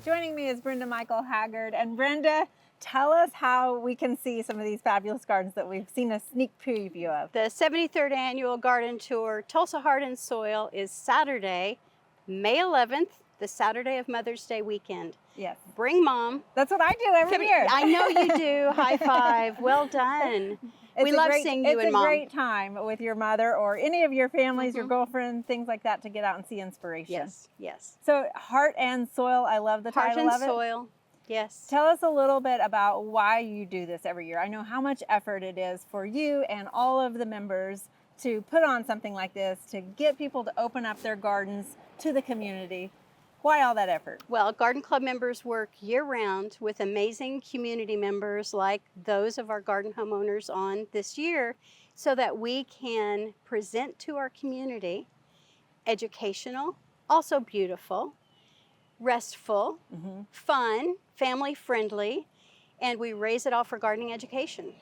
Joining me is Brenda Michael-Haggard. And Brenda, tell us how we can see some of these fabulous gardens that we've seen a sneak preview of. The 73rd Annual Garden Tour, Tulsa Heart and Soil, is Saturday, May 11th, the Saturday of Mother's Day weekend. Yes. Bring Mom. That's what I do every year. I know you do. High five. Well done. We love seeing you and Mom. It's a great time with your mother or any of your families, your girlfriend, things like that, to get out and see inspiration. Yes, yes. So Heart and Soil, I love the title of it. Heart and Soil, yes. Tell us a little bit about why you do this every year. I know how much effort it is for you and all of the members to put on something like this, to get people to open up their gardens to the community. Why all that effort? Well, Garden Club members work year-round with amazing community members like those of our garden homeowners on this year, so that we can present to our community educational, also beautiful, restful, fun, family-friendly, and we raise it all for gardening education.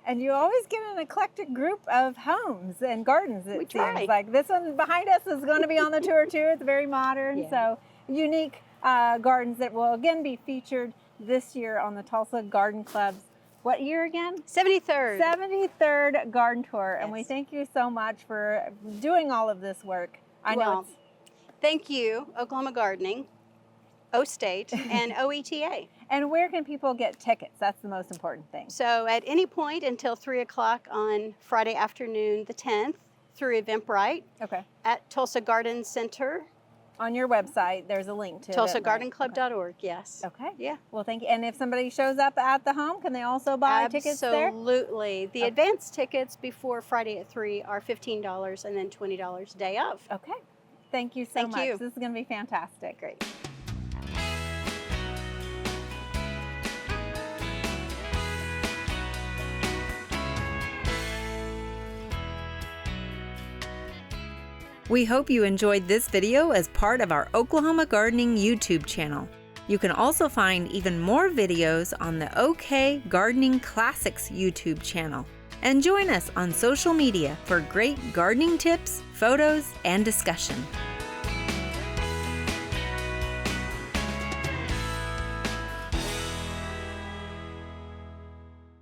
And you always get an eclectic group of homes and gardens, it try. seems like. This one behind us is going to be on the tour too. It's very modern, so unique gardens that will again be featured this year on the Tulsa Garden Club's, what year again? 73rd. 73rd Garden Tour. Yes. And we thank you so much for doing all of this work. I know it's... Thank you, Oklahoma Gardening, O-State, and OETA. And where can people get tickets? That's the most important thing. So at any point until 3 o'clock on Friday afternoon, the 10th, through Eventbrite at Tulsa Garden Center. On your website, there's a link to TulsaGardenClub.org, yes. Okay. Yeah. Well, thank you. And if somebody shows up at the home, can they also buy tickets there? Absolutely. The advance tickets before Friday at 3 are $15 and then $20 day of. Okay. Thank you so much. Thank you. This is going to be fantastic. Great. We hope you enjoyed this video as part of our Oklahoma Gardening YouTube channel. You can also find even more videos on the OK Gardening Classics YouTube channel. And join us on social media for great gardening tips, photos, and discussion.